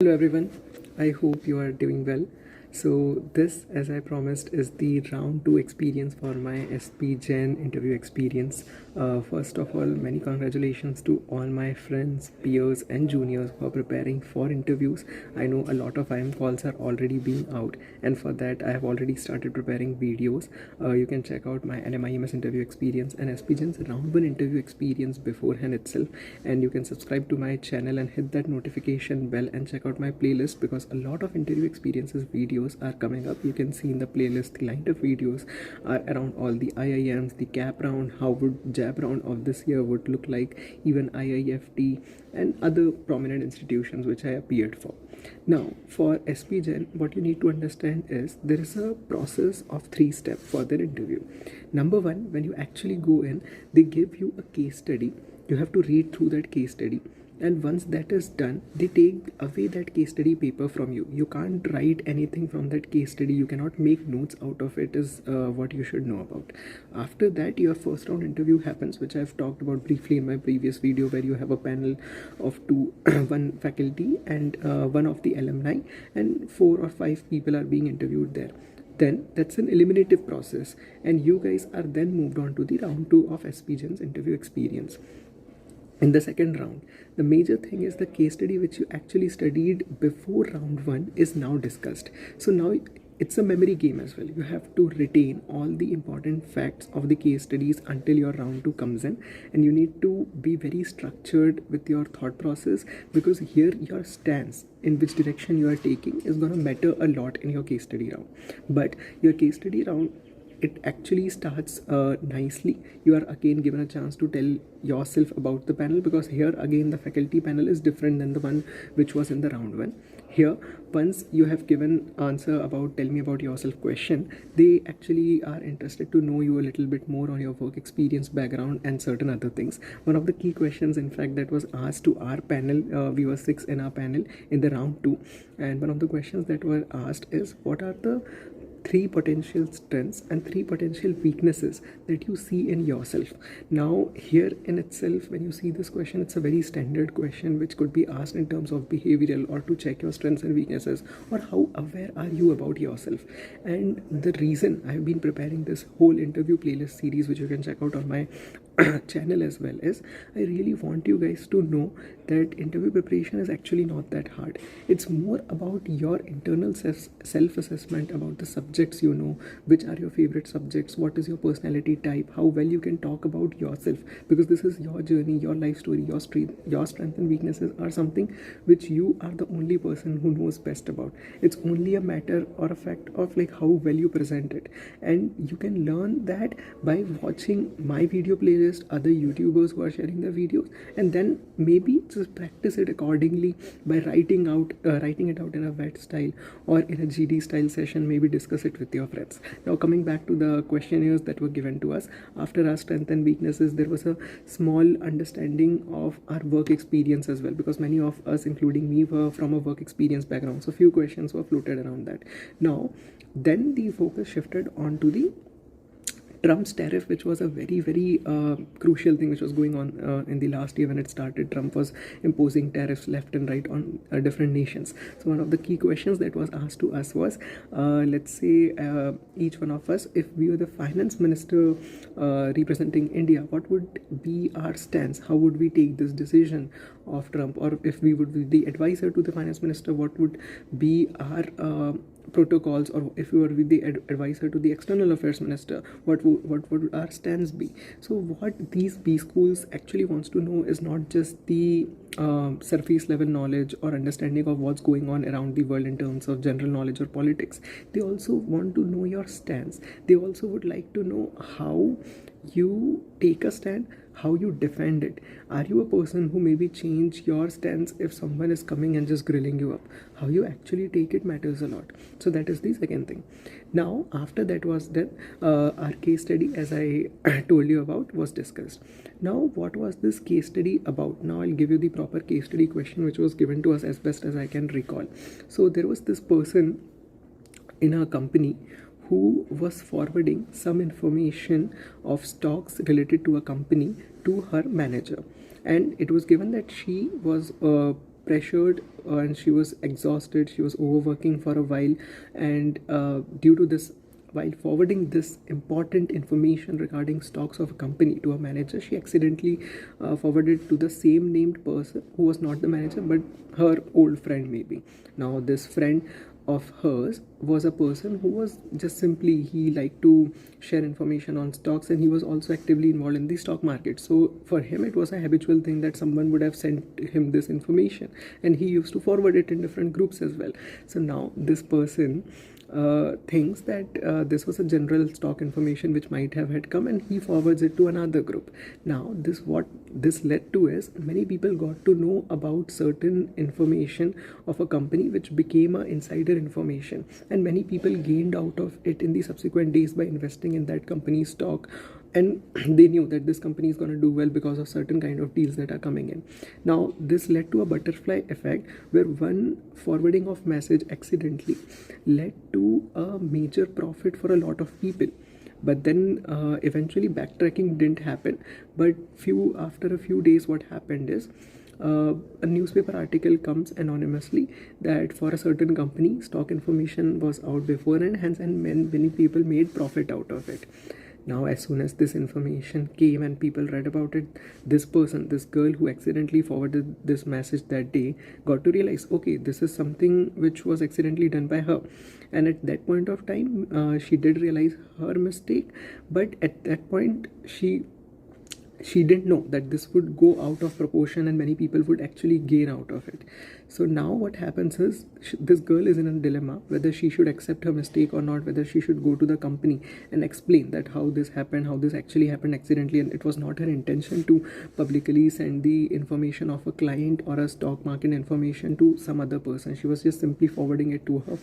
Hello everyone, I hope you are doing well. So this, as I promised, is the round 2 experience for my SP Jain interview experience. First of all, many congratulations to all my friends, peers and juniors who are preparing for interviews. I know a lot of IIM calls are already being out, and for that I have already started preparing videos. You can check out my IIMs interview experience and SP Jain's round 1 interview experience beforehand itself, and you can subscribe to my channel and hit that notification bell and check out my playlist, because a lot of interview experiences videos are coming up. You can see in the playlist the lined up videos are around all the IIMs, the CAP round, how would JAB round of this year would look like, even IIFT and other prominent institutions which I appeared for. Now for SP Jain, what you need to understand is there is a process of 3 steps for their interview. Number 1, when you actually go in, they give you a case study. You have to read through that case study, and once that is done, they take away that case study paper from you. You can't write anything from that case study, you cannot make notes out of it, is what you should know about. After that, your first round interview happens, which I've talked about briefly in my previous video, where you have a panel of 2 one faculty and one of the alumni, and 4 or 5 people are being interviewed there. Then that's an eliminative process, and you guys are then moved on to the round 2 of SP Jain's interview experience. In the second round, the major thing is the case study which you actually studied before round 1 is now discussed. So now it's a memory game as well. You have to retain all the important facts of the case studies until your round 2 comes in, and you need to be very structured with your thought process, because here your stance in which direction you are taking is going to matter a lot in your case study round. But your case study round, it actually starts nicely. You are again given a chance to tell yourself about the panel, because here again the faculty panel is different than the one which was in the round 1. Here, once you have given answer about tell me about yourself question, they actually are interested to know you a little bit more on your work experience, background and certain other things. One of the key questions, in fact, that was asked to our panel, we were 6 in our panel in the round 2, and one of the questions that were asked is, what are the 3 potential strengths and 3 potential weaknesses that you see in yourself? Now here in itself, when you see this question, it's a very standard question which could be asked in terms of behavioral, or to check your strengths and weaknesses, or how aware are you about yourself. And the reason I've been preparing this whole interview playlist series, which you can check out on my channel as well, is I really want you guys to know that interview preparation is actually not that hard. It's more about your internal self-assessment about the subjects you know, which are your favorite subjects, what is your personality type, how well you can talk about yourself, because this is your journey, your life story, your strengths and weaknesses are something which you are the only person who knows best about. It's only a matter or a fact of like how well you present it, and you can learn that by watching my video playlist, other YouTubers who are sharing their videos, and then maybe just practice it accordingly by writing it out in a wet style or in a GD style session. Maybe discuss it with your friends. Now coming back to the questionnaires that were given to us, after our strengths and weaknesses, there was a small understanding of our work experience as well, because many of us, including me, were from a work experience background, so few questions were floated around that. Now then the focus shifted on to the Trump's tariff, which was a very crucial thing which was going on in the last year when it started. Trump was imposing tariffs left and right on different nations. So one of the key questions that was asked to us was, let's say each one of us, if we were the finance minister representing India, what would be our stance? How would we take this decision of Trump? Or if we would be the advisor to the finance minister, what would be our protocols? Or if we were with the advisor to the external affairs minister, what would our stance be? So what these B schools actually wants to know is not just the surface level knowledge or understanding of what's going on around the world in terms of general knowledge or politics. They also want to know your stance. They also would like to know how you take a stand, how you defend it. Are you a person who maybe change your stance if someone is coming and just grilling you up? How you actually take it matters a lot. So that is the second thing. Now after that was done, our case study, as I told you about, was discussed. Now what was this case study about? Now I'll give you the proper case study question which was given to us as best as I can recall. So there was this person in a company who was forwarding some information of stocks related to a company to her manager, and it was given that she was pressured and she was exhausted. She was overworking for a while, and due to this, while forwarding this important information regarding stocks of a company to a manager, she accidentally forwarded to the same named person who was not the manager but her old friend maybe. Now this friend of hers was a person who was just simply, he liked to share information on stocks, and he was also actively involved in the stock market. So for him it was a habitual thing that someone would have sent him this information, and he used to forward it in different groups as well. So now this person thinks that this was a general stock information which might have had come, and he forwards it to another group. Now this, what this led to is, many people got to know about certain information of a company which became a insider information, and many people gained out of it in the subsequent days by investing in that company's stock, and they knew that this company is going to do well because of certain kind of deals that are coming in. Now this led to a butterfly effect, where one forwarding of message accidentally led to a major profit for a lot of people. But then eventually backtracking didn't happen. But after a few days, what happened is, a newspaper article comes anonymously that for a certain company stock information was out before, and hence many people made profit out of it. Now as soon as this information came and people read about it, this girl who accidentally forwarded this message that day, got to realize, okay, this is something which was accidentally done by her. And at that point of time, she did realize her mistake, but at that point she didn't know that this would go out of proportion and many people would actually gain out of it. So now what happens is, this girl is in a dilemma whether she should accept her mistake or not, whether she should go to the company and explain that how this happened, how this actually happened accidentally, and it was not her intention to publicly send the information of a client or a stock market information to some other person. She was just simply forwarding it to her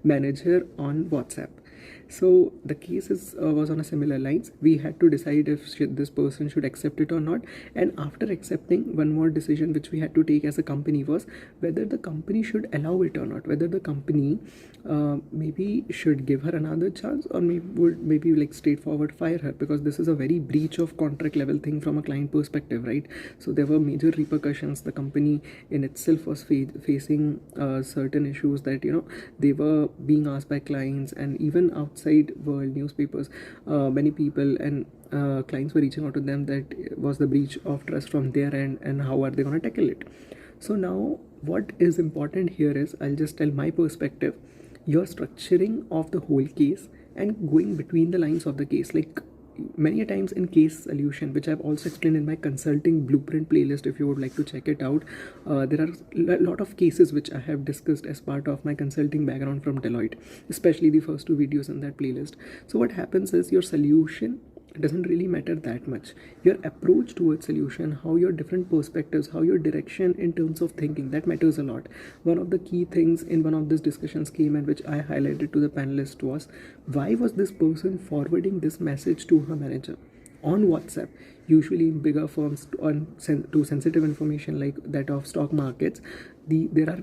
manager on WhatsApp. So the case was on a similar lines. We had to decide if this person should accept it or not. And after accepting, one more decision which we had to take as a company was whether the company should allow it or not. Whether the company maybe should give her another chance, or maybe like straightforward fire her, because this is a very breach of contract level thing from a client perspective, right? So there were major repercussions. The company in itself was facing certain issues that, you know, they were being asked by clients, and even outside world newspapers, many people and clients were reaching out to them that was the breach of trust from their end, and how are they going to tackle it. So now what is important here is, I'll just tell my perspective. Your structuring of the whole case and going between the lines of the case, like many times in case solution, which I've also explained in my consulting blueprint playlist, if you would like to check it out, there are a lot of cases which I have discussed as part of my consulting background from Deloitte, especially the first two videos in that playlist. So what happens is, your solution doesn't really matter that much. Your approach towards solution, how your different perspectives, how your direction in terms of thinking, that matters a lot. One of the key things in one of these discussions came, and which I highlighted to the panelists, was why was this person forwarding this message to her manager on WhatsApp? Usually in bigger firms, to sensitive information like that of stock markets, there are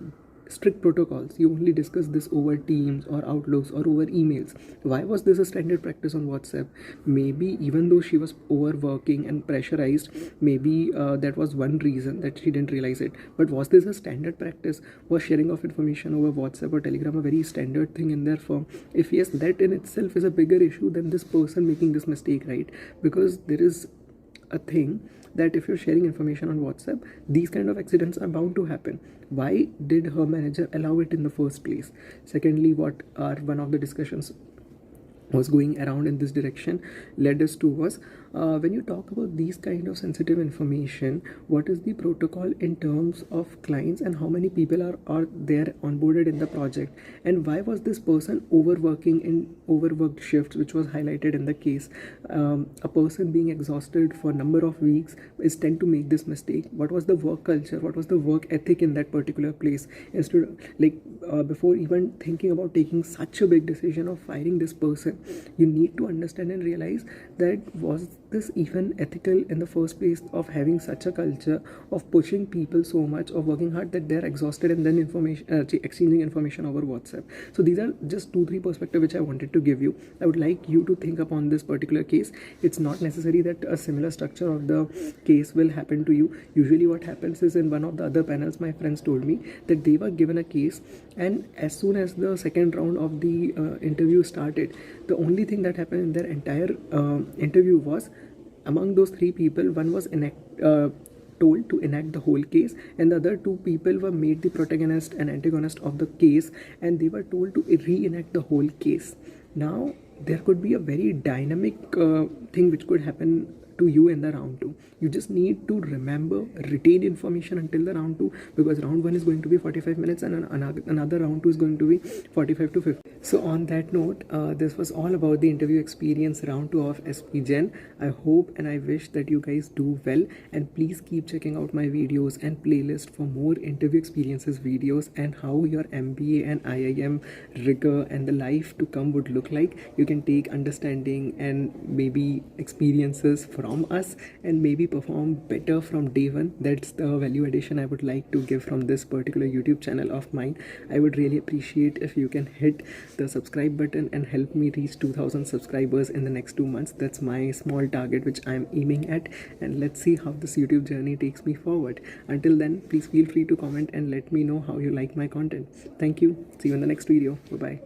strict protocols. You only discuss this over Teams or Outlooks or over emails. Why was this a standard practice on WhatsApp? Maybe even though she was overworking and pressurized, maybe that was one reason that she didn't realize it. But was this a standard practice? Was sharing of information over WhatsApp or Telegram a very standard thing in their firm? If yes, that in itself is a bigger issue than this person making this mistake, right? Because there is a thing that if you're sharing information on WhatsApp, these kind of accidents are bound to happen. Why did her manager allow it in the first place? Secondly, what are one of the discussions was going around in this direction led us to was, when you talk about these kind of sensitive information, what is the protocol in terms of clients and how many people are there onboarded in the project, and why was this person overworking in overworked shifts, which was highlighted in the case. A person being exhausted for a number of weeks is tend to make this mistake. What was the work culture, what was the work ethic in that particular place? Instead of, before even thinking about taking such a big decision of firing this person, you need to understand and realize that was this even ethical in the first place of having such a culture of pushing people so much, of working hard that they're exhausted and then exchanging information over WhatsApp? So these are just 2-3 perspectives which I wanted to give you. I would like you to think upon this particular case. It's not necessary that a similar structure of the case will happen to you. Usually what happens is, in one of the other panels, my friends told me that they were given a case, and as soon as the second round of the interview started, the only thing that happened in their entire interview was, among those 3 people, one was told to enact the whole case, and the other 2 people were made the protagonist and antagonist of the case, and they were told to reenact the whole case. Now there could be a very dynamic thing which could happen to you in the round 2. You just need to remember, retain information until the round 2, because round 1 is going to be 45 minutes and another round 2 is going to be 45 to 50. So on that note, this was all about the interview experience round 2 of SP Jain. I hope and I wish that you guys do well, and please keep checking out my videos and playlist for more interview experiences videos and how your MBA and IIM rigor and the life to come would look like. You can take understanding and maybe experiences from us and maybe perform better from day one. That's the value addition I would like to give from this particular YouTube channel of mine. I would really appreciate if you can hit the subscribe button and help me reach 2000 subscribers in the next 2 months. That's my small target which I'm aiming at, and let's see how this YouTube journey takes me forward. Until then, please feel free to comment and let me know how you like my content. Thank you. See you in the next video. Bye bye.